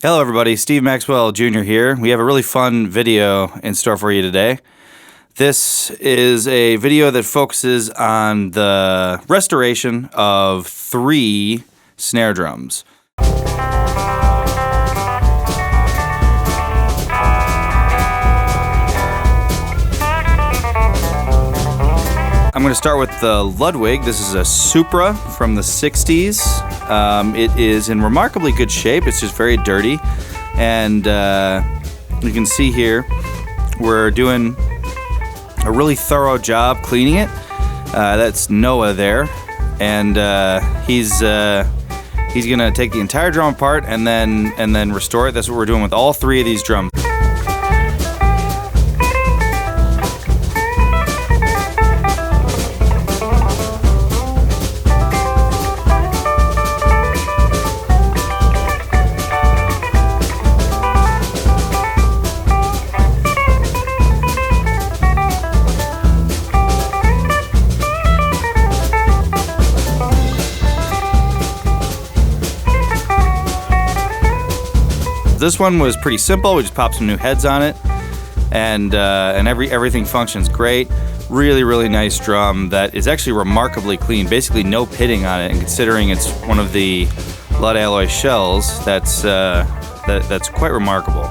Hello everybody, Steve Maxwell Jr. here. We have a really fun video in store for you today. This is a video that focuses on the restoration of 3 snare drums. I'm going to start with the Ludwig. This is a Supra from the 60s. It is in remarkably good shape. It's just very dirty. And you can see here, we're doing a really thorough job cleaning it. That's Noah there. And he's going to take the entire drum apart and then restore it. That's what we're doing with all 3 of these drums. This one was pretty simple. We just popped some new heads on it, and everything functions great. Really nice drum that is actually remarkably clean. Basically no pitting on it, and considering it's one of the lead alloy shells, that's quite remarkable.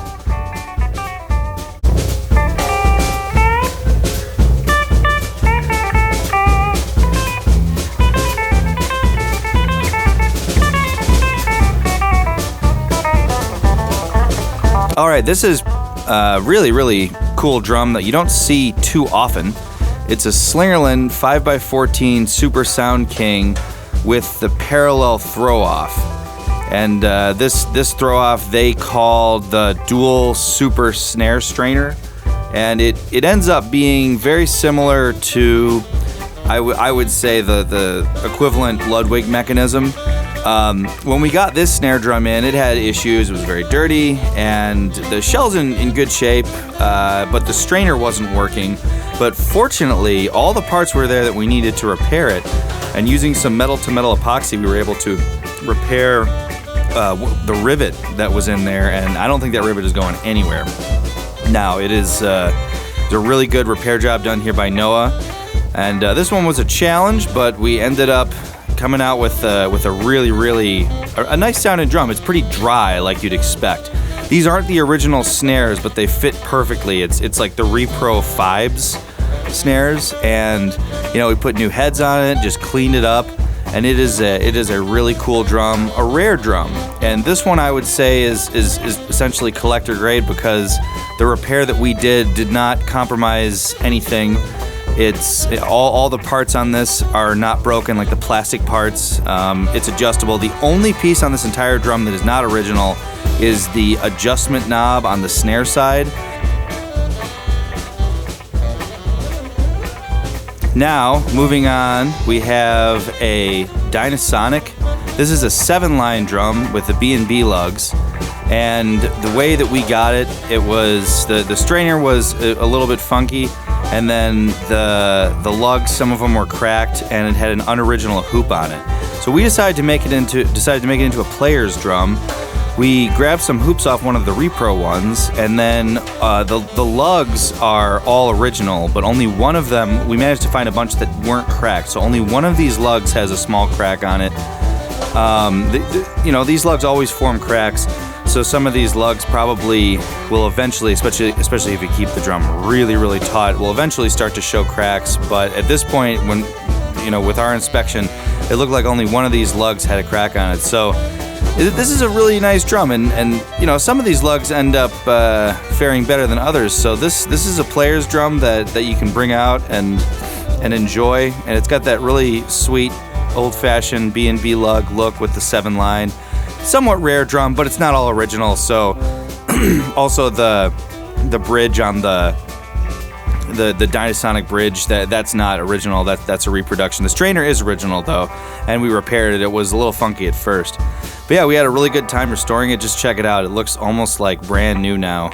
Alright, this is a really cool drum that you don't see too often. It's a Slingerland 5x14 Super Sound King with the parallel throw-off. And this throw-off they call the dual super snare strainer. And it ends up being very similar to, I would say, the equivalent Ludwig mechanism. When we got this snare drum in, it had issues. It was very dirty, and the shell's in good shape, but the strainer wasn't working. But fortunately, all the parts were there that we needed to repair it, and using some metal-to-metal epoxy, we were able to repair the rivet that was in there, and I don't think that rivet is going anywhere. Now, it is a really good repair job done here by Noah, and this one was a challenge, but we ended up coming out with a really nice sounding drum. It's pretty dry, like you'd expect. These aren't the original snares, but they fit perfectly. It's like the Repro 5's snares, and we put new heads on it, just cleaned it up, and it is a really cool drum, a rare drum. And this one I would say is essentially collector grade because the repair that we did not compromise anything. It's all the parts on this are not broken, like the plastic parts. It's adjustable. The only piece on this entire drum that is not original is the adjustment knob on the snare side. Now, moving on, we have a Dinosaur. This is a 7-line drum with the B&B lugs. And the way that we got it, was the strainer was a little bit funky. And then the lugs, some of them were cracked, and it had an unoriginal hoop on it. So we decided to make it into a player's drum. We grabbed some hoops off one of the Repro ones, and then the lugs are all original, but only one of them, we managed to find a bunch that weren't cracked. So only one of these lugs has a small crack on it. These lugs always form cracks. So some of these lugs probably will eventually, especially if you keep the drum really taut, will eventually start to show cracks. But at this point, when with our inspection, it looked like only one of these lugs had a crack on it. So this is a really nice drum, and some of these lugs end up faring better than others. So this is a player's drum that you can bring out and enjoy, and it's got that really sweet old-fashioned B&B lug look with the 7-line. Somewhat rare drum, but it's not all original. So also the bridge on the Dinosaur bridge, that's not original. That's a reproduction. The strainer is original though, and we repaired it. It was a little funky at first, but yeah, we had a really good time restoring it. Just check it out. It looks almost like brand new now.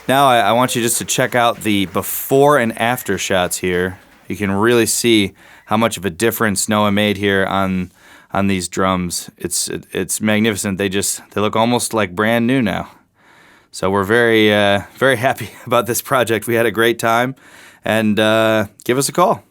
Now I want you just to check out the before and after shots here. You can really see how much of a difference Noah made here on on these drums. It's magnificent. They look almost like brand new now. So we're very happy about this project. We had a great time, and give us a call.